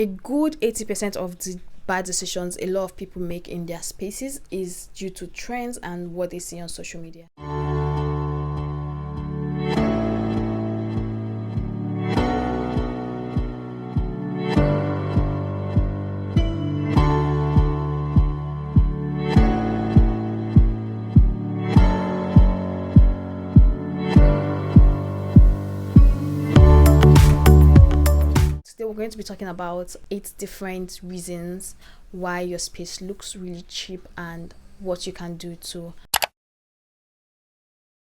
A good 80% of the bad decisions a lot of people make in their spaces is due to trends and what they see on social media. Today we're going to be talking about 8 different reasons why your space looks really cheap and what you can do to.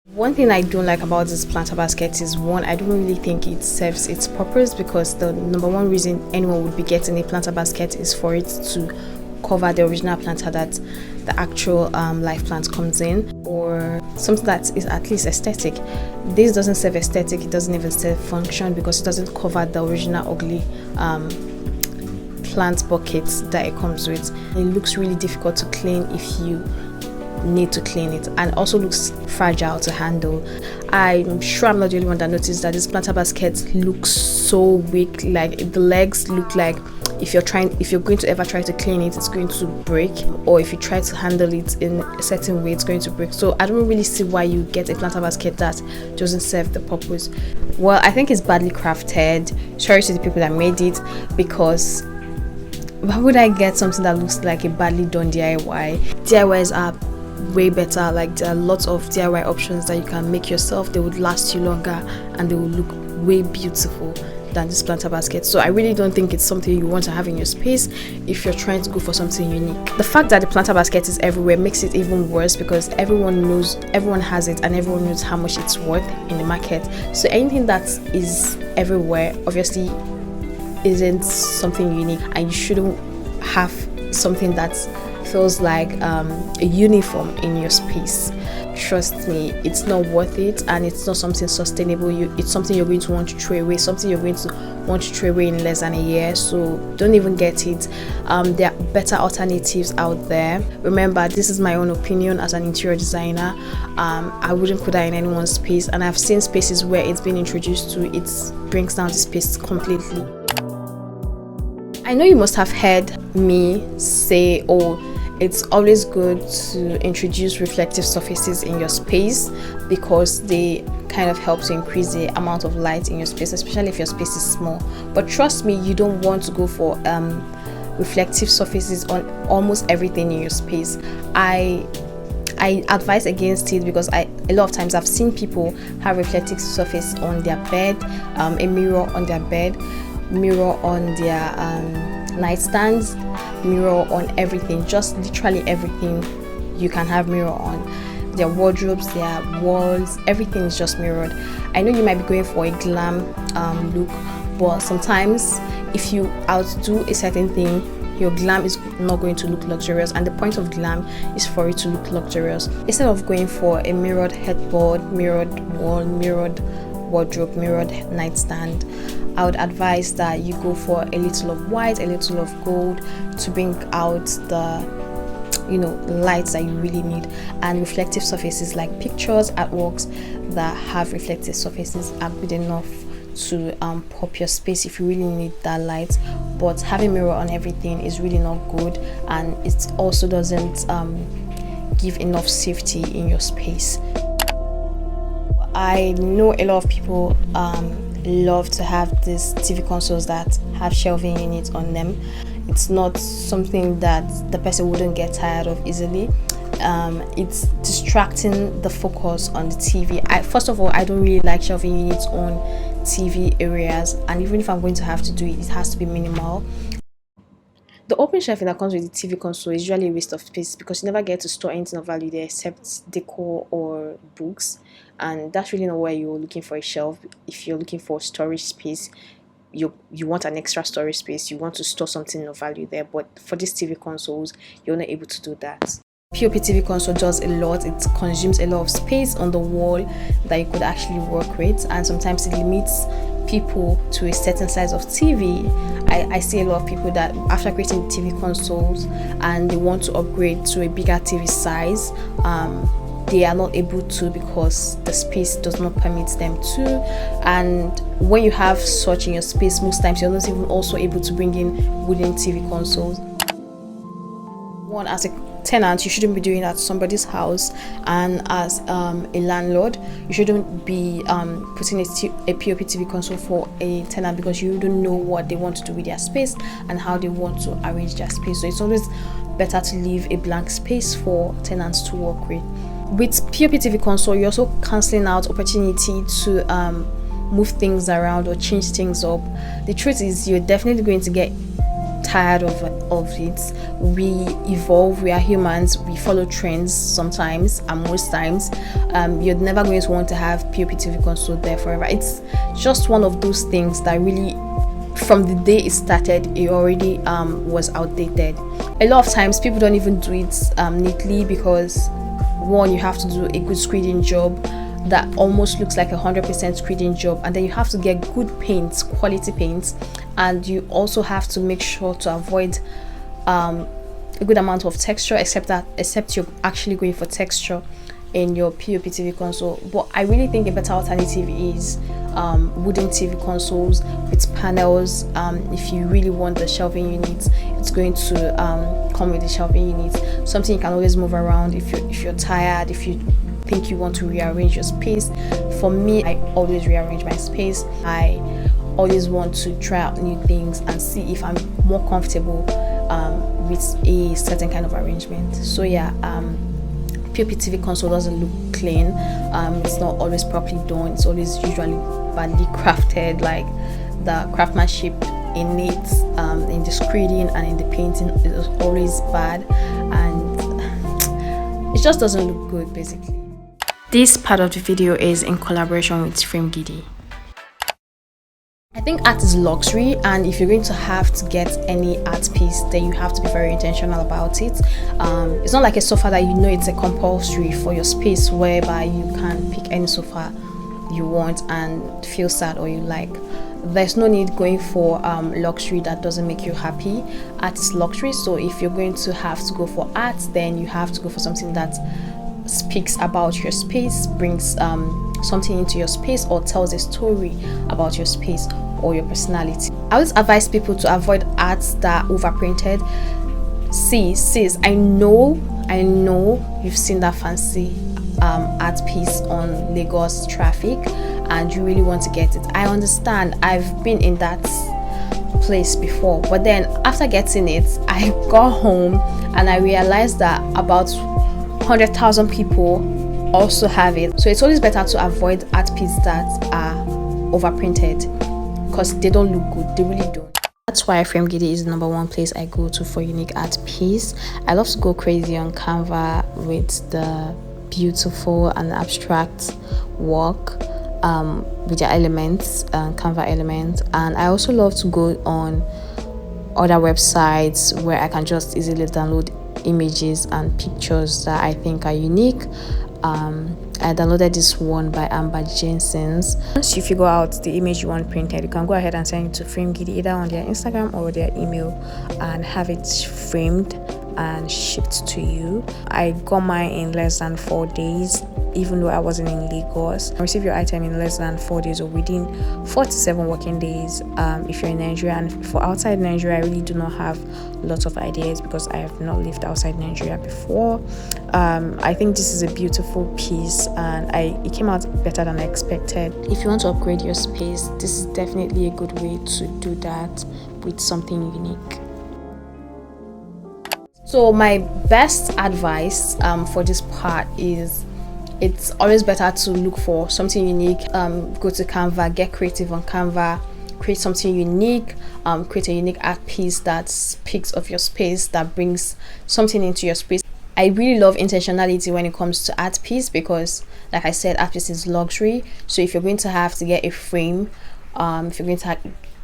One thing I don't like about this planter basket is, one, I don't really think it serves its purpose, because the number one reason anyone would be getting a planter basket is for it to cover the original planter that the actual live plant comes in, or something that is at least aesthetic. This doesn't serve aesthetic, it doesn't even serve function, because it doesn't cover the original ugly plant buckets that it comes with. It looks really difficult to clean if you need to clean it, and also looks fragile to handle. I'm sure I'm not the only one that noticed that this planter basket looks so weak. Like, the legs look like if you're going to ever try to clean it, it's going to break, or if you try to handle it in a certain way, it's going to break. So I don't really see why you get a planter basket that doesn't serve the purpose. Well, I think it's badly crafted. Sorry to the people that made it, because why would I get something that looks like a badly done DIY? DIYs are way better. Like, there are lots of DIY options that you can make yourself. They would last you longer and they will look way beautiful than this planter basket. So I really don't think it's something you want to have in your space if you're trying to go for something unique. The fact that the planter basket is everywhere makes it even worse, because everyone has it, and everyone knows how much it's worth in the market. So anything that is everywhere obviously isn't something unique, and you shouldn't have something that feels like a uniform in your space. Trust me, it's not worth it, and it's not something sustainable. It's something you're going to want to throw away, in less than a year. So don't even get it. There are better alternatives out there. Remember, this is my own opinion as an interior designer. I wouldn't put that in anyone's space, and I've seen spaces where it's been introduced to, it brings down the space completely. I know you must have heard me say, it's always good to introduce reflective surfaces in your space, because they kind of help to increase the amount of light in your space, especially if your space is small. But trust me, you don't want to go for reflective surfaces on almost everything in your space. I advise against it, because a lot of times I've seen people have reflective surface on their bed, a mirror on their bed, mirror on their nightstands, mirror on everything, just literally everything you can have mirror on. Their wardrobes, their walls, everything is just mirrored. I know you might be going for a glam look, but sometimes if you outdo a certain thing, your glam is not going to look luxurious, and the point of glam is for it to look luxurious. Instead of going for a mirrored headboard, mirrored wall, mirrored wardrobe, mirrored nightstand, I would advise that you go for a little of white, a little of gold, to bring out the lights that you really need. And reflective surfaces like pictures, artworks that have reflective surfaces are good enough to pop your space if you really need that light. But having mirror on everything is really not good, and it also doesn't give enough safety in your space. I know a lot of people love to have these TV consoles that have shelving units on them. It's not something that the person wouldn't get tired of easily. It's distracting the focus on the TV. First of all, I don't really like shelving units on TV areas, and even if I'm going to have to do it, it has to be minimal. The open shelving that comes with the TV console is usually a waste of space, because you never get to store anything of value there except decor or books, and that's really not where you're looking for a shelf. If you're looking for storage space, you want an extra storage space, you want to store something of value there. But for these TV consoles, you're not able to do that. POP TV console does a lot. It consumes a lot of space on the wall that you could actually work with, and sometimes it limits people to a certain size of TV. I see a lot of people that after creating TV consoles and they want to upgrade to a bigger TV size, they are not able to because the space does not permit them to. And when you have such in your space, most times you're not even also able to bring in wooden TV consoles. One, as a tenant, you shouldn't be doing that to somebody's house, and as a landlord, you shouldn't be putting a POP TV console for a tenant, because you don't know what they want to do with their space and how they want to arrange their space. So it's always better to leave a blank space for tenants to work with. With POP TV console, you're also cancelling out opportunity to move things around or change things up. The truth is, you're definitely going to get tired of it. We evolve, we are humans, we follow trends sometimes, and most times you're never going to want to have POP TV console there forever. It's just one of those things that really, from the day it started, it already was outdated. A lot of times people don't even do it neatly, because one, you have to do a good screening job that almost looks like 100% screening job, and then you have to get good paints, quality paints, and you also have to make sure to avoid a good amount of texture, except you're actually going for texture in your POP TV console. But I really think a better alternative is wooden TV consoles with panels. If you really want the shelving units, it's going to come with the shelving units, something you can always move around if you're tired, if you think you want to rearrange your space. For me, I always rearrange my space. I always want to try out new things and see if I'm more comfortable with a certain kind of arrangement. So yeah, POP TV console doesn't look clean. It's not always properly done. It's always usually badly crafted. Like, the craftsmanship in it, in the screening and in the painting, is always bad, and it just doesn't look good, basically. This part of the video is in collaboration with FRAMEGIDI. I think art is luxury, and if you're going to have to get any art piece, then you have to be very intentional about it. It's not like a sofa that you know it's a compulsory for your space, whereby you can pick any sofa you want and feel sad or you like. There's no need going for luxury that doesn't make you happy. Art is luxury, so if you're going to have to go for art, then you have to go for something that speaks about your space, brings something into your space, or tells a story about your space or your personality. I always advise people to avoid arts that are overprinted. Sis, I know you've seen that fancy art piece on Lagos traffic and you really want to get it. I understand, I've been in that place before, but then after getting it, I got home and I realized that about 100,000 people also have it. So it's always better to avoid art pieces that are overprinted, because they don't look good. They really don't. That's why FRAMEGIDI is the #1 place I go to for unique art piece. I love to go crazy on Canva with the beautiful and abstract work with their elements, Canva elements, and I also love to go on other websites where I can just easily download images and pictures that I think are unique. I downloaded this one by Amber Jensen's. Once you figure out the image you want printed, you can go ahead and send it to FRAMEGIDI either on their Instagram or their email and have it framed and shipped to you. I got mine in less than 4 days, even though I wasn't in Lagos. Receive your item in less than 4 days or within 4 to 7 working days if you're in Nigeria. And for outside Nigeria, I really do not have lots of ideas because I have not lived outside Nigeria before. I think this is a beautiful piece and it came out better than I expected. If you want to upgrade your space, this is definitely a good way to do that with something unique. So my best advice for this part is, it's always better to look for something unique. Go to Canva, get creative on Canva, create something unique, create a unique art piece that speaks of your space, that brings something into your space. I really love intentionality when it comes to art piece because, like I said, art piece is luxury. So if you're going to have to get a frame, if you're going to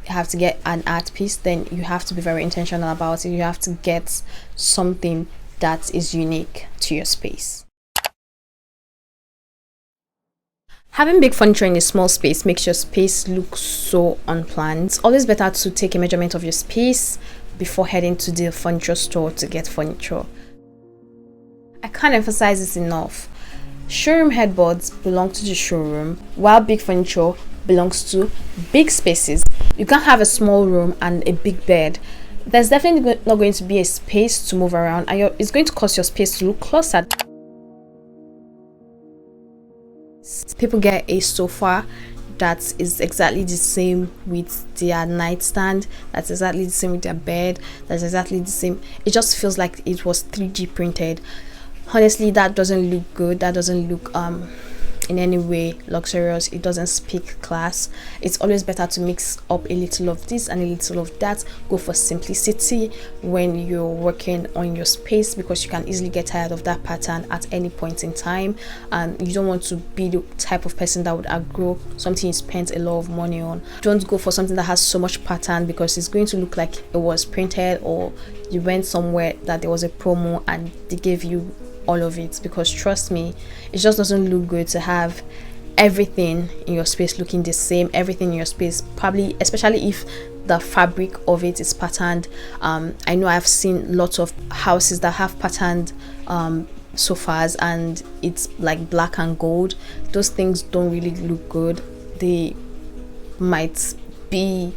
have to get an art piece, then you have to be very intentional about it. You have to get something that is unique to your space. Having big furniture in a small space makes your space look so unplanned. It's always better to take a measurement of your space before heading to the furniture store to get furniture. I can't emphasize this enough. Showroom headboards belong to the showroom, while big furniture belongs to big spaces. You can't have a small room and a big bed. There's definitely not going to be a space to move around, and it's going to cause your space to look closer. People get a sofa that is exactly the same with their nightstand, that's exactly the same with their bed, that's exactly the same. It just feels like it was 3D printed. Honestly, that doesn't look good. That doesn't look in any way luxurious. It doesn't speak class. It's always better to mix up a little of this and a little of that. Go for simplicity when you're working on your space, because you can easily get tired of that pattern at any point in time, and you don't want to be the type of person that would outgrow something you spent a lot of money on. Don't go for something that has so much pattern, because it's going to look like it was printed, or you went somewhere that there was a promo and they gave you all of it. Because trust me, it just doesn't look good to have everything in your space looking the same. Everything in your space, probably especially if the fabric of it is patterned. I know I've seen lots of houses that have patterned sofas and it's like black and gold. Those things don't really look good. They might be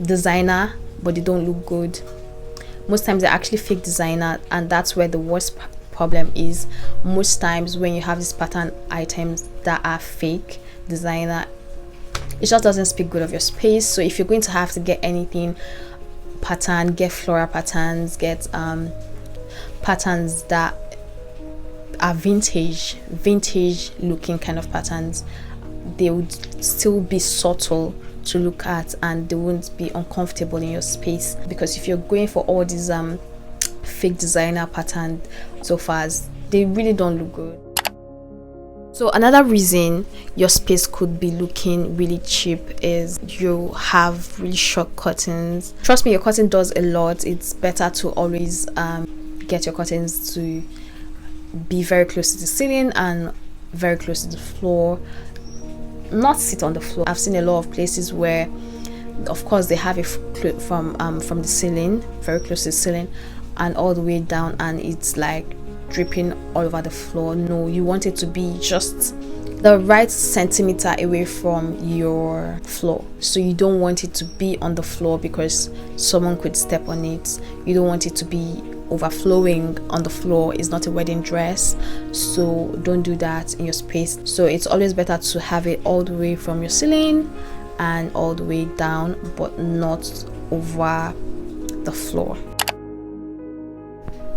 designer, but they don't look good. Most times they're actually fake designer, and that's where the worst problem is. Most times when you have these pattern items that are fake designer, it just doesn't speak good of your space. So if you're going to have to get anything pattern, get floral patterns, get patterns that are vintage looking kind of patterns. They would still be subtle to look at, and they won't be uncomfortable in your space. Because if you're going for all these fake designer pattern sofas, they really don't look good. So another reason your space could be looking really cheap is you have really short curtains. Trust me, your curtain does a lot. It's better to always get your curtains to be very close to the ceiling and very close to the floor, not sit on the floor. I've seen a lot of places where, of course, they have it from the ceiling, very close to the ceiling, and all the way down, and it's like dripping all over the floor. No, you want it to be just the right centimeter away from your floor. So you don't want it to be on the floor because someone could step on it. You don't want it to be overflowing on the floor. It's not a wedding dress, so don't do that in your space. So it's always better to have it all the way from your ceiling and all the way down, but not over the floor.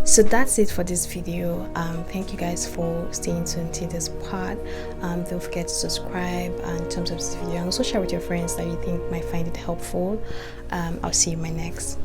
So that's it for this video. Thank you guys for staying tuned to this part. Don't forget to subscribe and thumbs up this video, and also share with your friends that you think might find it helpful. I'll see you in my next.